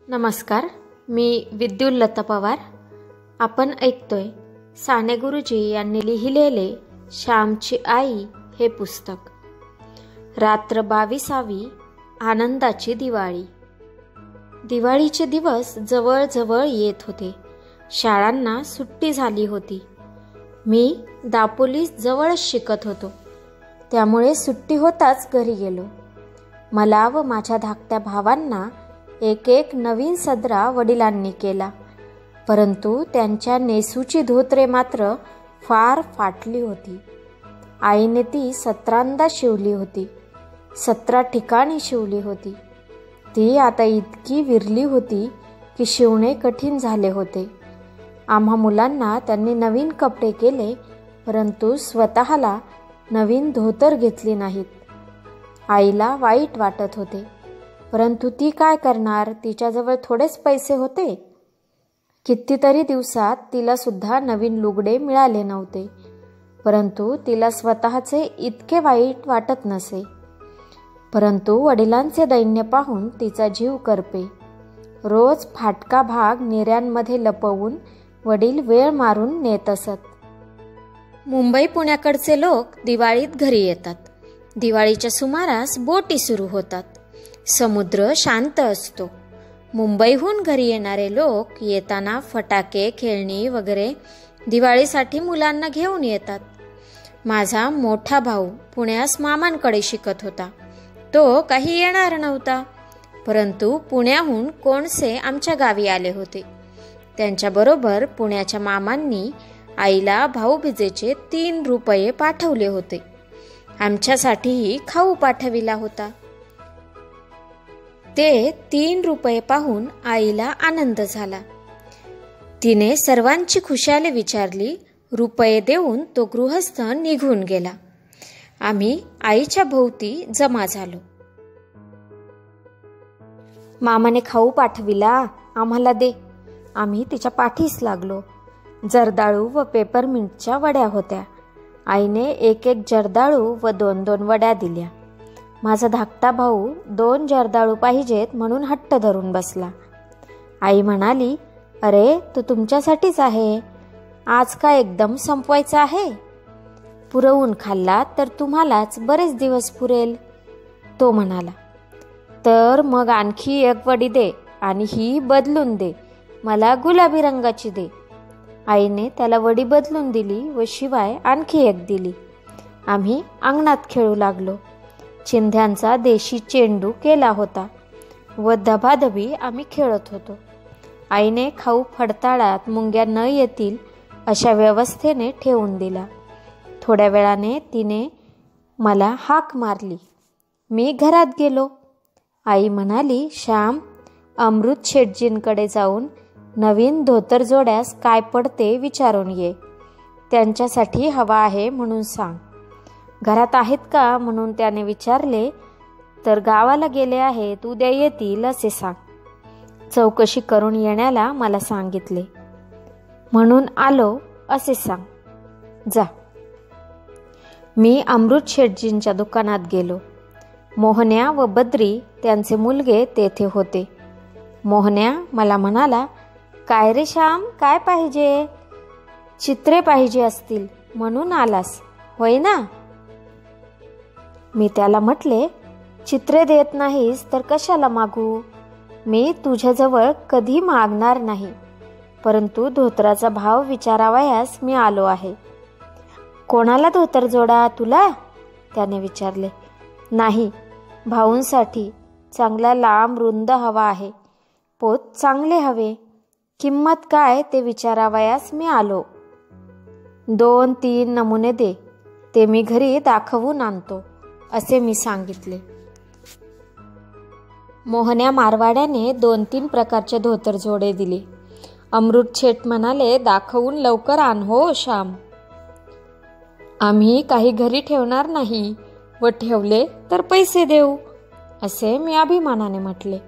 नमस्कार, मी विद्युल्लता पवार. आपण ऐकतोय साने गुरुजी यांनी लिहिलेले श्यामची आई हे पुस्तक. रात्र 22वी, आनंदाची दिवाळी. दिवाळीचे दिवस जवळ येत होते. शाळांना सुट्टी झाली होती. मी दापोली जवळच शिकत होतो, त्यामुळे सुट्टी होताच घरी गेलो. मला व माझ्या धाकट्या भावांना एक नवीन सदरा वडिलांनी केला, परंतु त्यांच्या नेसूची धोतरे मात्र फार फाटली होती. आईने ती 17दा शिवली होती. 17 ठिकाणी शिवली होती. ती आता इतकी विरली होती की शिवणे कठीण झाले होते. आम्हा मुलांना त्यांनी नवीन कपडे केले, परंतु स्वतःला नवीन धोतर घेतली नाहीत. आईला वाईट वाटत होते, परंतु ती काय करणार? तिच्याजवळ थोडेच पैसे होते. कितीतरी दिवसात तिला सुद्धा नवीन लुगडे मिळाले नव्हते, परंतु तिला स्वतःचे इतके वाईट वाटत नसे. परंतु वडिलांचे दैन्य पाहून तिचा जीव करपे. रोज फाटका भाग नेऱ्यांमध्ये लपवून वडील वेळ मारून नेत असत. मुंबई पुण्याकडचे लोक दिवाळीत घरी येतात. दिवाळीच्या सुमारास बोटी सुरू होतात. समुद्र शांत असतो. मुंबईहून घरी येणारे लोक येताना फटाके, खेळणी वगैरे दिवाळीसाठी मुलांना घेऊन येतात. माझा मोठा भाऊ पुण्यास मामांकडे शिकत होता. तो काही येणार नव्हता, परंतु पुण्याहून कोणसे आमच्या गावी आले होते. त्यांच्याबरोबर पुण्याच्या मामांनी आईला भाऊबीजेचे 3 रुपये पाठवले होते. आमच्यासाठीही खाऊ पाठविला होता. ते 3 रुपये पाहून आईला आनंद झाला. तिने सर्वांची खुशाली विचारली. रुपये देऊन तो गृहस्थ निघून गेला. आम्ही आईच्या भोवती जमा झालो. मामाने खाऊ पाठविला, आम्हाला दे. आम्ही तिच्या पाठीस लागलो. जर्दाळू व पेपरमिंटच्या वड्या होत्या. आईने एक जर्दाळू व 2 वड्या दिल्या. माझा धाकटा भाऊ 2 जर्दाळू पाहिजेत म्हणून हट्ट धरून बसला. आई म्हणाली, अरे तो तुमच्यासाठीच आहे. आज का एकदम संपवायचा आहे? पुरवून खाल्ला तर तुम्हालाच बरेच दिवस पुरेल. तो म्हणाला, तर मग आणखी 1 वडी दे आणि ही बदलून दे. मला गुलाबी रंगाची दे. आईने त्याला वडी बदलून दिली व शिवाय आणखी 1 दिली. आम्ही अंगणात खेळू लागलो. चिंध्यांचा देशी चेंडू केला होता व धबाधबी आम्ही खेळत होतो. आईने खाऊ फडताळात मुंग्या न येतील अशा व्यवस्थेने ठेवून दिला. थोड्या वेळाने तिने मला हाक मारली. मी घरात गेलो. आई म्हणाली, श्याम, अमृत शेटजींकडे जाऊन नवीन धोतर जोड्यास काय पडते विचारून ये. त्यांच्यासाठी हवा आहे म्हणून सांग. घरात आहेत का म्हणून त्याने विचारले, तर गावाला गेले आहेत, उद्या येतील असे सांग. चौकशी करून येण्याला मला सांगितले, म्हणून आलो असे सांग. जा. मी अमृत शेटजींच्या दुकानात गेलो. मोहन्या व बद्री त्यांचे मुलगे तेथे होते. मोहन्या मला म्हणाला, काय रे श्याम, काय पाहिजे? चित्रे पाहिजे असतील म्हणून आलास, होय ना? मी त्याला म्हटले, चित्रे देत नाहीस तर कशाला मागू? मी तुझ्याजवळ कधी मागणार नाही, परंतु धोतराचा भाव विचारावयास मी आलो आहे. कोणाला धोतर जोडा? तुला? त्याने विचारले. नाही, भाऊंसाठी चांगला लांब रुंद हवा आहे. पोत चांगले हवे. किंमत काय ते विचारावयास मी आलो. 2-3 नमुने दे, ते मी घरी दाखवून आणतो असे मी सांगितले. मोहन्या मारवाड्याने 2-3 प्रकारचे धोतर जोडे दिले. अमृत शेठ म्हणाले, दाखवून लवकर आण हो श्याम. आम्ही काही घरी ठेवणार नाही व ठेवले तर पैसे देऊ असे मी अभिमानाने म्हटले.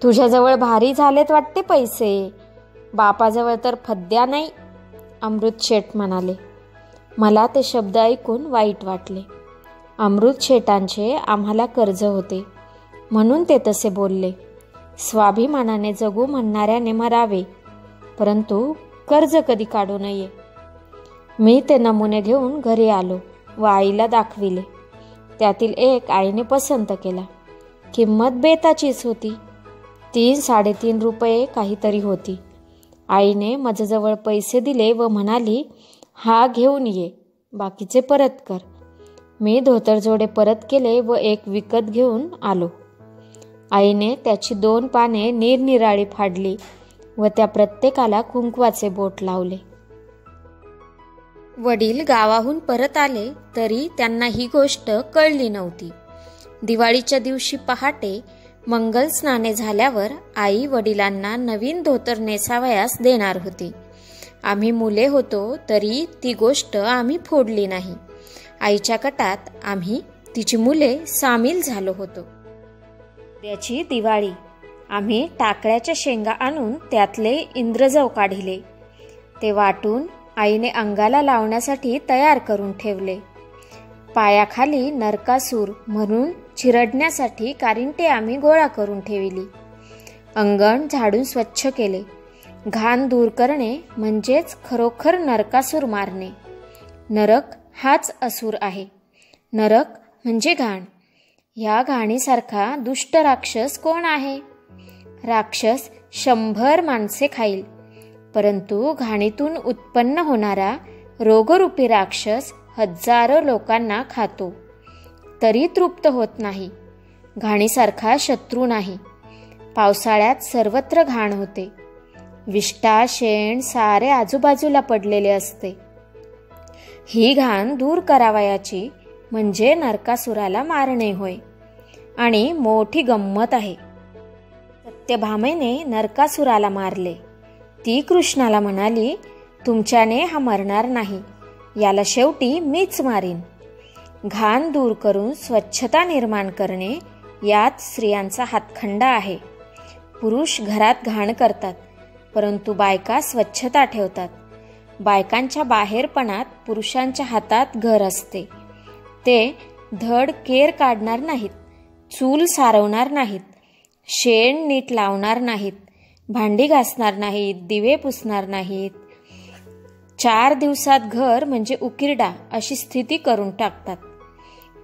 तुझ्याजवळ भारी झालेत वाटते पैसे, बापाजवळ तर फद्या नाही, अमृत शेठ म्हणाले. मला ते शब्द ऐकून वाईट वाटले. अमृत शेटांचे आम्हाला कर्ज होते म्हणून ते तसे बोलले. स्वाभिमानाने जगू म्हणणाऱ्याने मरावे, परंतु कर्ज कधी काढू नये. मी ते नमुने घेऊन घरी आलो व आईला दाखविले. त्यातील एक आईने पसंत केला. किंमत बेताचीच होती. 3-3.5 रुपये काहीतरी होती. आईने माझ्याजवळ पैसे दिले व म्हणाली, हा घेऊन ये, बाकीचे परत कर. मी धोतरजोडे परत केले व एक विकत घेऊन आलो. आईने त्याची 2 पाने निरनिराळी फाडली व त्या प्रत्येकाला कुंकवाचे बोट लावले. वडील गावाहून परत आले तरी त्यांना ही गोष्ट कळली नव्हती. दिवाळीच्या दिवशी पहाटे मंगल स्नाने झाल्यावर आई वडिलांना नवीन धोतर नेसावयास देणार होती. आम्ही मुले होतो तरी ती गोष्ट आम्ही फोडली नाही. आईच्या कटात आम्ही तिची मुले सामील झालो होतो. त्याची दिवाळी. आम्ही टाकळ्याच्या शेंगा आणून त्यातले इंद्रजव काढिले. ते वाटून आईने अंगाला लावण्यासाठी तयार करून ठेवले. पायाखाली नरकासूर म्हणून चिरडण्यासाठी कारिंटे आम्ही गोळा करून ठेविली. अंगण झाडून स्वच्छ केले. घाण दूर करणे म्हणजेच खरोखर नरकासूर मारणे. नरक हाच असुर आहे. नरक म्हणजे घाण. ह्या घाणीसारखा दुष्ट राक्षस कोण आहे? राक्षस 100 माणसे खाईल, परंतु घाणीतून उत्पन्न होणारा रोगरूपी राक्षस हजारो लोकांना खातो, तरी तृप्त होत नाही. घाणीसारखा शत्रू नाही. पावसाळ्यात सर्वत्र घाण होते. विष्ठा शेण सारे आजूबाजूला पडलेले असते. ही घाण दूर करावयाची म्हणजे नरकासुराला मारणे होय. आणि मोठी गंमत आहे. सत्यभामेने नरकासुराला मारले. ती कृष्णाला म्हणाली, तुमच्याने हा मरणार नाही, याला शेवटी मीच मारीन. घाण दूर करून स्वच्छता निर्माण करणे यात स्त्रियांचा हातखंडा आहे. पुरुष घरात घाण करतात, परंतु बायका स्वच्छता ठेवतात. बायकांच्या बाहेरपणात पुरुषांच्या हातात घर असते. ते धड केर काढणार नाहीत, चूल सारवणार नाहीत, शेण नीट लावणार नाहीत, भांडी घासणार नाहीत, दिवे पुसणार नाहीत. 4 दिवसात घर म्हणजे उकिरडा अशी स्थिती करून टाकतात.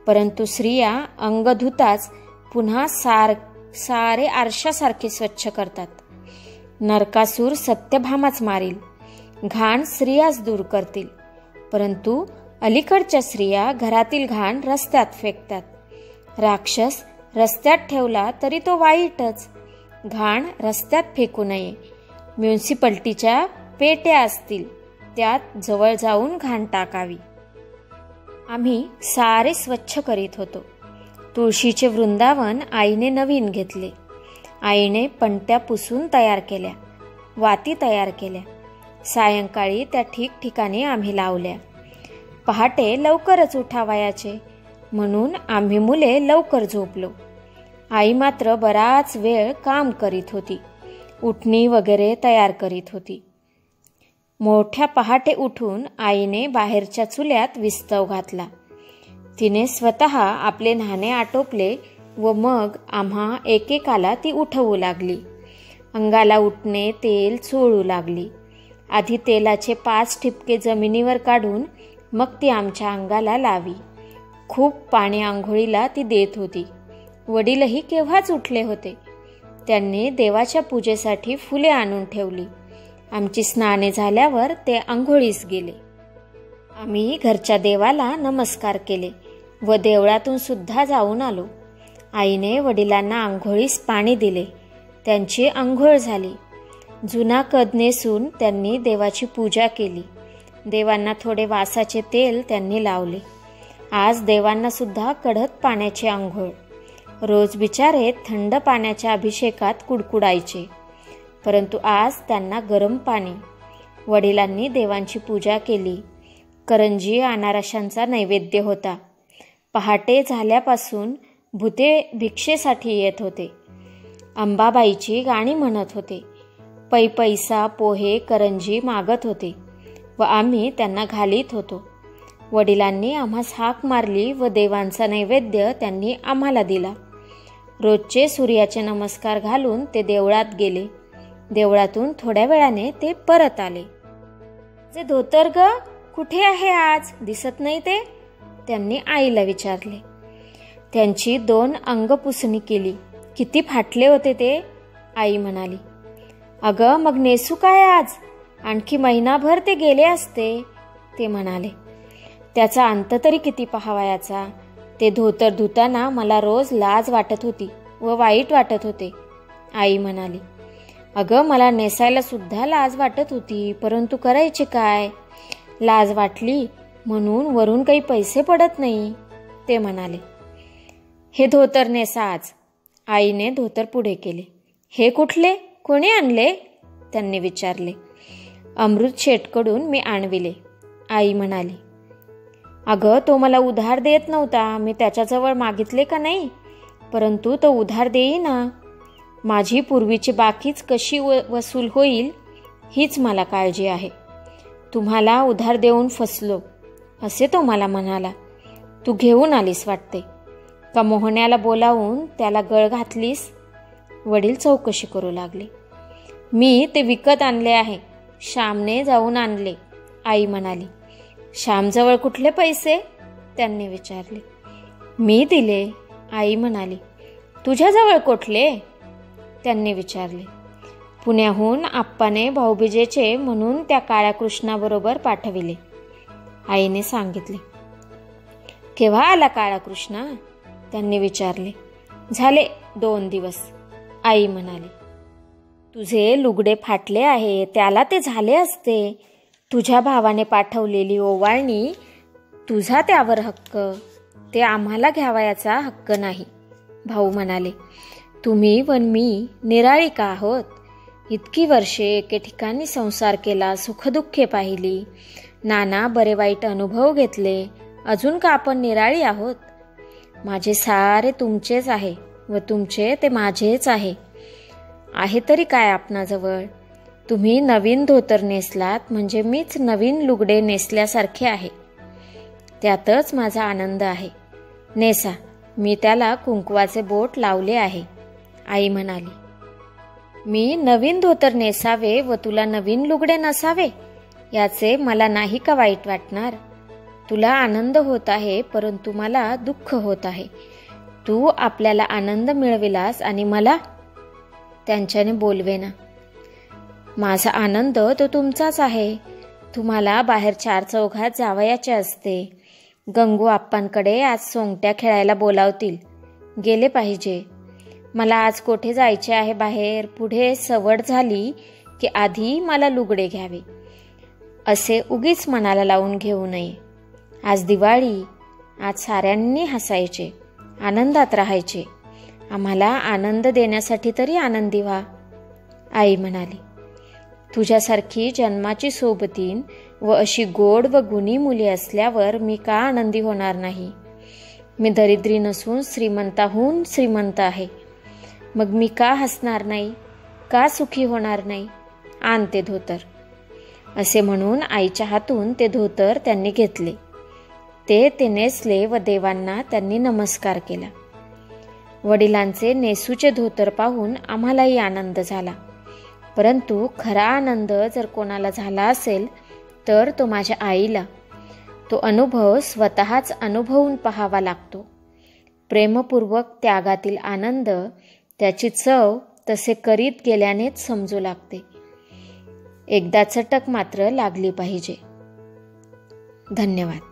परंतु स्त्रिया अंग धुताच पुन्हा सारे आरशासारखे स्वच्छ करतात. नरकासूर सत्यभामाच मारील. घाण स्त्रियाच दूर करतील. परंतु अलीकडच्या स्त्रिया घरातील घाण रस्त्यात फेकतात. राक्षस रस्त्यात ठेवला तरी तो वाईटच. घाण रस्त्यात फेकू नये. म्युन्सिपल्टीच्या पेट्या असतील, त्यात जवळ जाऊन घाण टाकावी. आम्ही सारे स्वच्छ करीत होतो. तुळशीचे वृंदावन आईने नवीन घेतले. आईने पणत्या पुसून तयार केल्या, वाती तयार केल्या. सायंकाळी त्या ठिकठिकाणी आम्ही लावल्या. पहाटे लवकरच उठावयाचे म्हणून आम्ही मुले लवकर झोपलो. आई मात्र बराच वेळ काम करीत होती. उठणी वगैरे तयार करीत होती. मोठ्या पहाटे उठून आईने बाहेरच्या चुल्यात विस्तव घातला. तिने स्वतः आपले न्हाणे आटोपले व मग आम्हा एकेकाला ती उठवू लागली. अंगाला उठणे तेल चोळू लागली. आधी तेलाचे 5 ठिपके जमिनीवर काढून मग ती आमच्या अंगाला लावी. खूप पाणी आंघोळीला ती देत होती. वडीलही केव्हाच उठले होते. त्यांनी देवाच्या पूजेसाठी फुले आणून ठेवली. आमची स्नाने झाल्यावर ते आंघोळीस गेले. आम्ही घरच्या देवाला नमस्कार केले व देवळातून सुद्धा जाऊन आलो. आईने वडिलांना आंघोळीस पाणी दिले. त्यांची आंघोळ झाली. जुना कद नेसून त्यांनी देवाची पूजा केली. देवांना थोडे वासाचे तेल त्यांनी लावले. आज देवांना सुद्धा कडक पाण्याची आंघोळ. रोज बिचारे थंड पाण्याच्या अभिषेकात कुडकुडायचे, परंतु आज त्यांना गरम पाणी. वडिलांनी देवांची पूजा केली. करंजी अनारशांचा नैवेद्य होता. पहाटे झाल्यापासून भुते भिक्षेसाठी येत होते. अंबाबाईची गाणी म्हणत होते. पैसा पोहे करंजी मागत होते व आम्ही त्यांना घालीत होतो. वडिलांनी आम्हास हाक मारली व देवांचा नैवेद्य त्यांनी आम्हाला दिला. रोजचे सूर्याचे नमस्कार घालून ते देवळात गेले. देवळातून थोड्या वेळाने ते परत आले. जे धोतर ग, कुठे आहे आज? दिसत नाही ते, त्यांनी आईला विचारले. त्यांची 2 अंगपुसणी केली. किती फाटले होते ते, आई म्हणाली. अगं मग नेसू काय आज? आणखी महिनाभर ते गेले असते, ते म्हणाले. त्याचा अंत तरी किती पहावयाचा. ते धोतर धुताना मला रोज लाज वाटत होती व वाईट वाटत होते, आई म्हणाली. अगं मला नेसायला सुद्धा लाज वाटत होती, परंतु करायचे काय? लाज वाटली म्हणून वरून काही पैसे पडत नाही, ते म्हणाले. हे धोतर नेसा आज. आईने धोतर पुढे केले. हे कुठले? कोणी आणले? त्यांनी विचारले. अमृत शेठकडून मी आणविले, आई म्हणाली. अगं तो मला उधार देत नव्हता. मी त्याच्याजवळ मागितले का नाही, परंतु तो उधार देईना. माझी पूर्वीची बाकीच कशी वसूल होईल हीच मला काळजी आहे. तुम्हाला उधार देऊन फसलो असे तो मला म्हणाला. तू घेऊन आलीस वाटते. का मोहण्याला बोलावून त्याला गळ घातलीस? वडील चौकशी करू लागले. मी ते विकत आणले आहे. श्यामने जाऊन आणले, आई म्हणाली. श्यामजवळ कुठले पैसे? त्यांनी विचारले. मी दिले, आई म्हणाली. तुझ्याजवळ कुठले? त्यांनी विचारले. पुण्याहून आप्पाने भाऊबीजेचे म्हणून त्या काळ्या कृष्णाबरोबर पाठविले, आईने सांगितले. केव्हा आला काळा कृष्णा? त्यांनी विचारले. झाले 2 दिवस, आई म्हणाली. तुझे लुगडे फाटले आहे, त्याला ते झाले असते. तुझ्या भावाने पाठवलेली ओवाळणी, तुझा त्यावर हक्क, ते आम्हाला घ्यावयाचा हक्क नाही, भाऊ म्हणाले. तुम्ही व मी निराळी का आहोत? इतकी वर्षे एके ठिकाणी संसार केला, सुखदुःखे पाहिली, नाना बरे वाईट अनुभव घेतले. अजून का आपण निराळी आहोत? माझे सारे तुमचेच आहे व तुमचे ते माझेच आहे. आहे तरी काय आपणाजवळ? तुम्ही नवीन धोतर नेसलात म्हणजे मीच नवीन लुगडे नेसल्यासारखे आहे. त्यातच माझा आनंद आहे. नेसा. मी त्याला कुंकवाचे बोट लावले आहे, आई म्हणाली. मी नवीन धोतर नेसावे व तुला नवीन लुगडे नसावे याचे मला नाही का वाईट वाटणार? तुला आनंद होत आहे, परंतु मला दुःख होत आहे. तू आपल्याला आनंद मिळविलास आणि मला त्यांच्याने बोलवेना. माझा आनंद तो तुमचाच आहे. तुम्हाला बाहेर 4 चौघात जावयाचे असते. गंगू आप्पांकडे आज सोंगट्या खेळायला बोलावतील, गेले पाहिजे. मला आज कोठे जायचे आहे बाहेर. पुढे सवड झाली की आधी मला लुगडे घ्यावे असे उगीच मनाला लावून घेऊ नये. आज दिवाळी, आज साऱ्यांनी हसायचे, आनंदात राहायचे. आम्हाला आनंद देण्यासाठी तरी आनंदी व्हा, आई म्हणाली. तुझ्यासारखी जन्माची सोबतीन व अशी गोड व गुणी मुली असल्यावर मी का आनंदी होणार नाही? मी दरिद्री नसून श्रीमंताहून श्रीमंत आहे. मग मी का हसणार नाही, का सुखी होणार नाही? आण ते धोतर, असे म्हणून आईच्या हातून ते धोतर त्यांनी घेतले. ते नेसले व देवांना त्यांनी नमस्कार केला. वडिलांचे नेसूचे धोतर पाहून आम्हालाही आनंद झाला. परंतु खरा आनंद जर कोणाला झाला असेल तर तो माझ्या आईला. तो अनुभव स्वतःच अनुभवून पाहावा लागतो. प्रेमपूर्वक त्यागातील आनंद, त्याची चव तसे करीत गेल्यानेच समजू लागते. एकदा चटक मात्र लागली पाहिजे. धन्यवाद.